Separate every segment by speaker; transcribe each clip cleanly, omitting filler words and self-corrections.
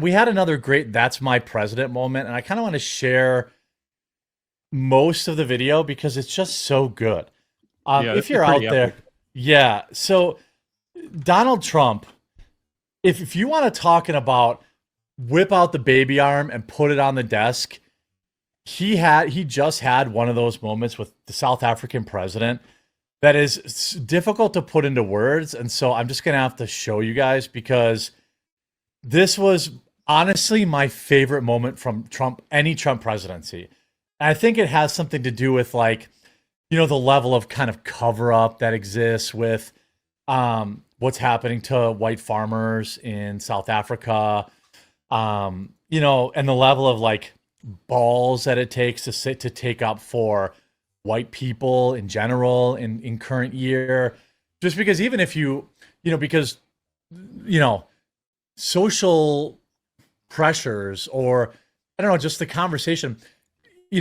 Speaker 1: we had another great "That's My President" moment, and I kind of want to share most of the video because it's just so good.
Speaker 2: Yeah,
Speaker 1: If
Speaker 2: this is
Speaker 1: you're out
Speaker 2: pretty
Speaker 1: there,
Speaker 2: epic.
Speaker 1: yeah. So Donald Trump, if you want to talking about whip out the baby arm and put it on the desk, he just had one of those moments with the South African president that is difficult to put into words, and so I'm just gonna have to show you guys because this was honestly my favorite moment from any Trump presidency. And I think it has something to do with like, the level of kind of cover up that exists with what's happening to white farmers in South Africa, and the level of like balls that it takes to take up for white people in general in current year. Just because even if because social pressures, or I don't know, just the conversation,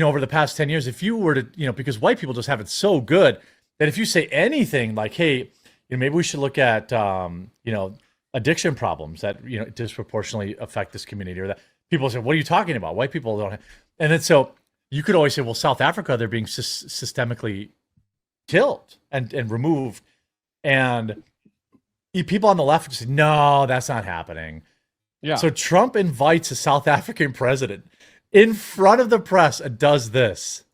Speaker 1: over the past 10 years, if you were to, because white people just have it so good that if you say anything like, hey, maybe we should look at, addiction problems that, disproportionately affect this community, or that people say, what are you talking about? White people don't have, and then so you could always say, well, South Africa, they're being systemically killed and removed. And people on the left say, no, that's not happening.
Speaker 2: Yeah.
Speaker 1: So Trump invites a South African president in front of the press and does this.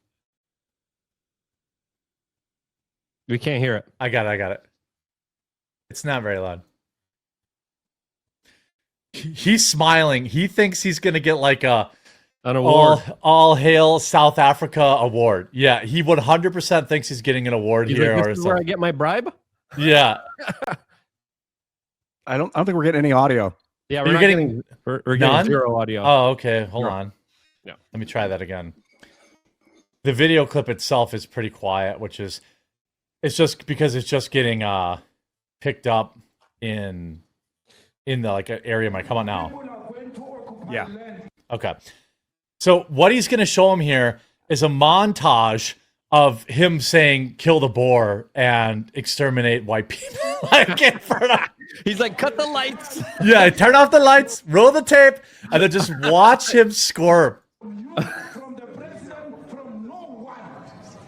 Speaker 2: We can't hear it.
Speaker 1: I got it. It's not very loud. He's smiling. He thinks he's going to get like an
Speaker 2: award.
Speaker 1: All hail South Africa award. Yeah, he 100% thinks he's getting an award
Speaker 2: He's
Speaker 1: here.
Speaker 2: like,
Speaker 1: Or
Speaker 2: this is where I get my bribe?
Speaker 1: Yeah.
Speaker 3: I don't think we're getting any audio.
Speaker 2: Yeah,
Speaker 1: You're getting
Speaker 2: we're
Speaker 1: none?
Speaker 2: getting zero audio.
Speaker 1: Oh, okay. Hold on.
Speaker 2: Yeah.
Speaker 1: Let me try that again. The video clip itself is pretty quiet, it's just because it's just getting picked up in the like area might come on now.
Speaker 3: Yeah.
Speaker 1: Okay. So what he's going to show him here is a montage of him saying "kill the Boer" and exterminate white people. Like in front of,
Speaker 2: He's like, cut the lights.
Speaker 1: yeah, turn off the lights, roll the tape, and then just watch him squirm.
Speaker 4: From the president, from no one.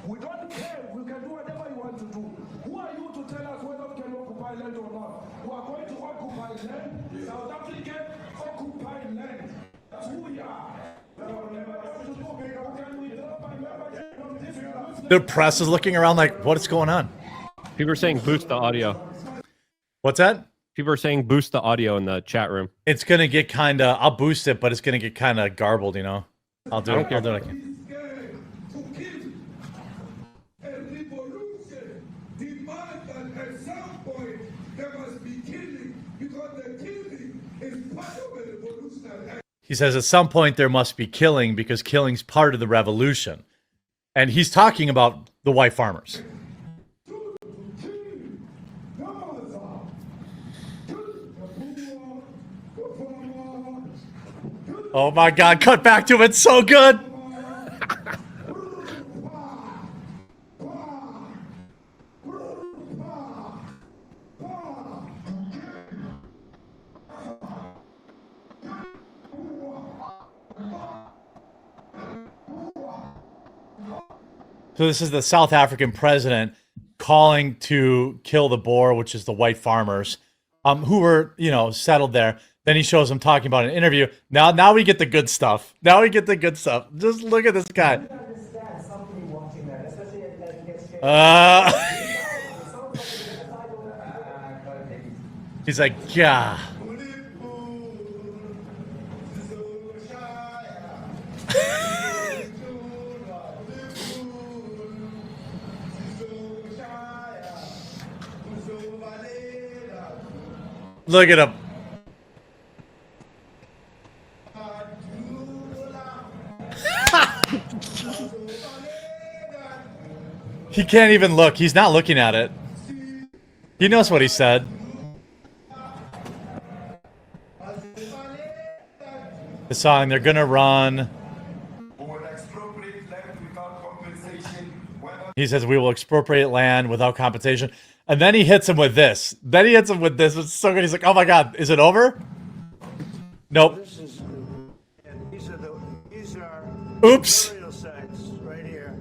Speaker 4: We don't care. We can do whatever you want to do. Who are you to tell us whether we can occupy land or not? We are going to occupy land. South African occupy land. That's who we are.
Speaker 1: The press is looking around like, what's going on?
Speaker 2: People are saying boost the audio.
Speaker 1: What's that?
Speaker 2: People are saying boost the audio in the chat room.
Speaker 1: It's gonna get kind of. I'll boost it, but it's gonna get kind of garbled. I'll do it. I'll do it again. He says at some point there must be killing because killing's part of the revolution. And he's talking about the white farmers. Oh my God, cut back to him. It's so good. So this is the South African president calling to kill the Boer, which is the white farmers, who were, settled there. Then he shows them talking about an interview. Now we get the good stuff. Now we get the good stuff. Just look at this guy. He's like, yeah. Look at him. He can't even look. He's not looking at it. He knows what he said. The song, they're gonna run. He says, we will expropriate land without compensation. And then he hits him with this. It's so good. He's like, oh my God, is it over? Nope.
Speaker 5: These are
Speaker 1: Oops.
Speaker 5: burial sites right here.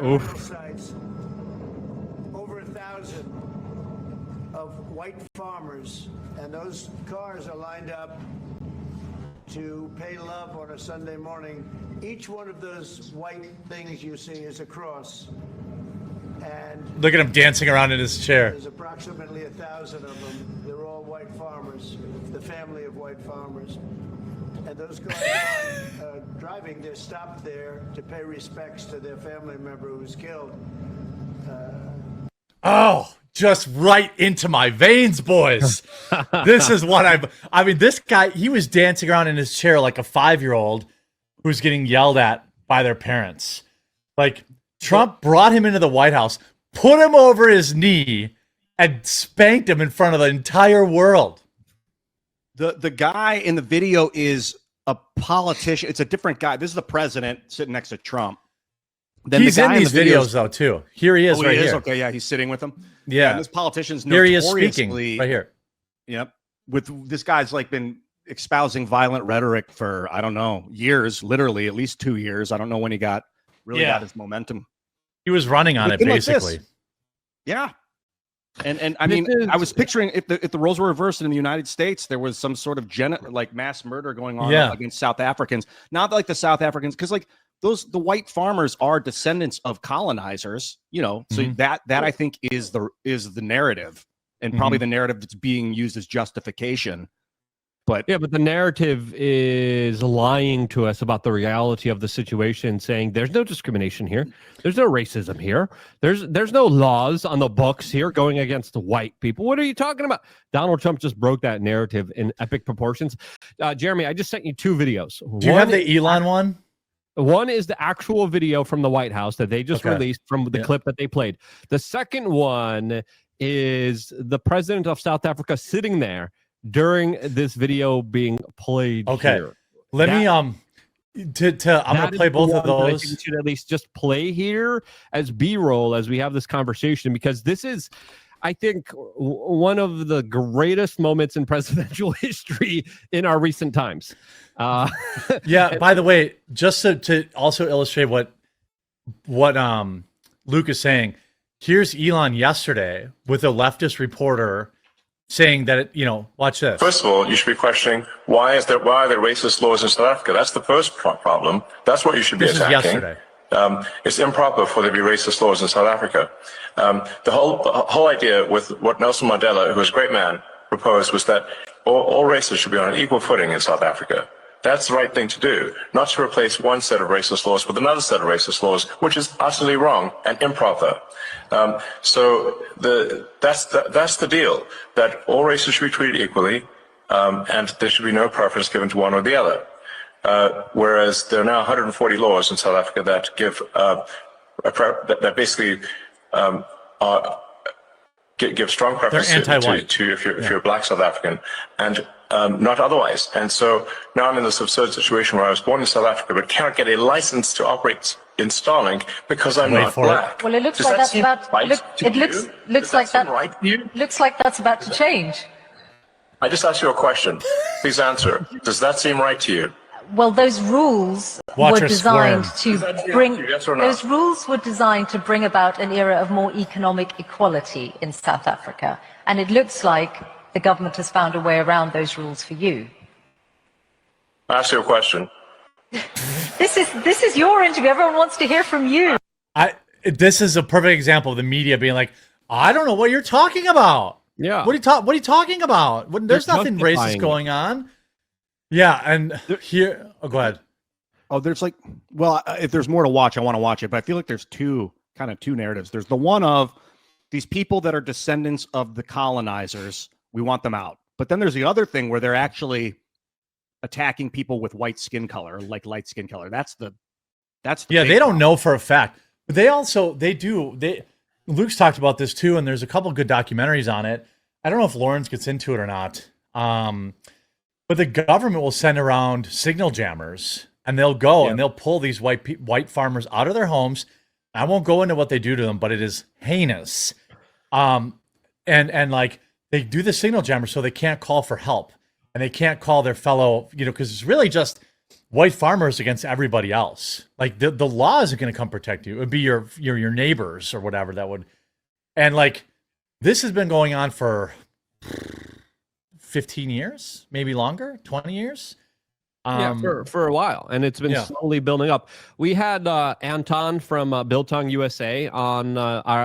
Speaker 2: Oof.
Speaker 5: Burial sites. Over 1,000 of white farmers, and those cars are lined up to pay love on a Sunday morning. Each one of those white things you see is a cross. And
Speaker 1: Look at him dancing around in his chair.
Speaker 5: there's approximately 1,000 of them. They're all white farmers, the family of white farmers. And those cars are driving, they're stopped there to pay respects to their family member who was killed.
Speaker 1: Oh, just right into my veins, boys. This is what I mean, this guy, he was dancing around in his chair like a 5-year-old who's getting yelled at by their parents. Like, Trump brought him into the White House, put him over his knee, and spanked him in front of the entire world.
Speaker 3: The guy in the video is a politician. It's a different guy. This is the president sitting next to Trump. Then
Speaker 1: He's
Speaker 3: the guy
Speaker 1: in these videos, though, too. Here he is,
Speaker 3: Oh,
Speaker 1: right
Speaker 3: he is?
Speaker 1: here.
Speaker 3: Okay, yeah, he's sitting with him.
Speaker 1: Yeah.
Speaker 3: And this politician's
Speaker 1: Here he is
Speaker 3: notoriously,
Speaker 1: speaking, right here.
Speaker 3: Yep. With this guy's like been espousing violent rhetoric for, I don't know, years, literally at least 2 years. I don't know when he got his momentum.
Speaker 1: He was running on it,
Speaker 3: Looking like
Speaker 1: basically.
Speaker 3: this. Yeah. And I mean, I was picturing if the roles were reversed in the United States, there was some sort of mass murder going on against South Africans. Not like the South Africans, because like the white farmers are descendants of colonizers, you know. So that I think is the narrative, and probably the narrative that's being used as justification. But
Speaker 2: the narrative is lying to us about the reality of the situation, saying there's no discrimination here, there's no racism here, there's no laws on the books here going against white people. What are you talking about? Donald Trump just broke that narrative in epic proportions. Jeremy, I just sent you 2 videos.
Speaker 1: Do you have the Elon one?
Speaker 2: One is the actual video from the White House that they just released from the clip that they played. The second one is the president of South Africa sitting there during this video being played.
Speaker 1: Okay.
Speaker 2: Here.
Speaker 1: Let me I'm gonna play both of those.
Speaker 2: I think we should at least just play here as B-roll as we have this conversation, because this is, I think, one of the greatest moments in presidential history in our recent times.
Speaker 1: Yeah, by the way, just to also illustrate what Luke is saying, here's Elon yesterday with a leftist reporter saying that, watch this.
Speaker 6: First of all, you should be questioning why are there racist laws in South Africa? That's the first problem. That's what you should be attacking.
Speaker 1: This is yesterday.
Speaker 6: It's improper for there to be racist laws in South Africa. The whole idea with what Nelson Mandela, who was a great man, proposed was that all races should be on an equal footing in South Africa. That's the right thing to do, not to replace one set of racist laws with another set of racist laws, which is utterly wrong and improper. So that's the deal, that all races should be treated equally, and there should be no preference given to one or the other. Whereas there are now 140 laws in South Africa that give that basically give strong preference to if you're a black South African, and not otherwise. And so now I'm in this absurd situation where I was born in South Africa but cannot get a license to operate in Starlink because I'm not black.
Speaker 7: Well, it looks like that's about. Looks like that. Looks like that's about to change.
Speaker 6: I just asked you a question. Please answer. Does that seem right to you?
Speaker 7: Well, those rules were designed to bring. Those rules were designed to bring about an era of more economic equality in South Africa, and it looks like the government has found a way around those rules for you.
Speaker 6: I asked you a question.
Speaker 7: This is your interview. Everyone wants to hear from you.
Speaker 1: This is a perfect example of the media being like, I don't know what you're talking about.
Speaker 2: Yeah.
Speaker 1: What are you talking about? There's nothing racist going on. Yeah, and here, go ahead.
Speaker 3: Oh, there's like, well, if there's more to watch, I want to watch it, but I feel like there's two narratives. There's the one of these people that are descendants of the colonizers. We want them out. But then there's the other thing where they're actually attacking people with white skin color, like light skin color. That's the
Speaker 1: they don't know for a fact. But Luke's talked about this too, and there's a couple good documentaries on it. I don't know if Lawrence gets into it or not. But the government will send around signal jammers, and they'll go and they'll pull these white farmers out of their homes. I won't go into what they do to them, but it is heinous. And like they do the signal jammer so they can't call for help. and they can't call their fellow, because it's really just white farmers against everybody else. Like the law isn't going to come protect you. It would be your neighbors or whatever that would. And like this has been going on for 15 years, maybe longer, 20 years.
Speaker 2: For a while, and it's been slowly building up. We had Anton from Biltong USA on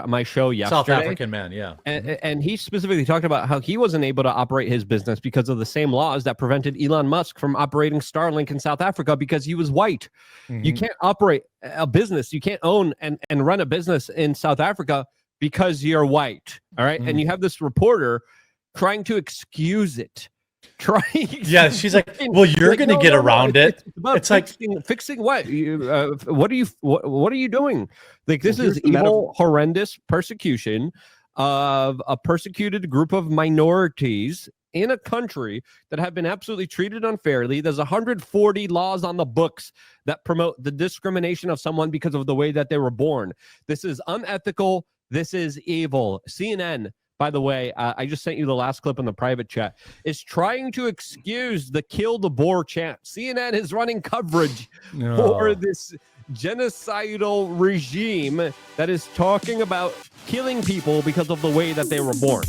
Speaker 2: my show yesterday.
Speaker 1: South African man,
Speaker 2: and he specifically talked about how he wasn't able to operate his business because of the same laws that prevented Elon Musk from operating Starlink in South Africa because he was white. You can't operate a business, you can't own and run a business in South Africa because you're white. All right, and you have this reporter trying to excuse it.
Speaker 1: Yeah, she's like, well, you're going to get around it.
Speaker 2: It's like fixing what? What are you doing? Like this is evil, horrendous persecution of a persecuted group of minorities in a country that have been absolutely treated unfairly. There's 140 laws on the books that promote the discrimination of someone because of the way that they were born. This is unethical. This is evil. CNN, by the way, I just sent you the last clip in the private chat, is trying to excuse the kill the boar chant. CNN is running coverage for this genocidal regime that is talking about killing people because of the way that they were born.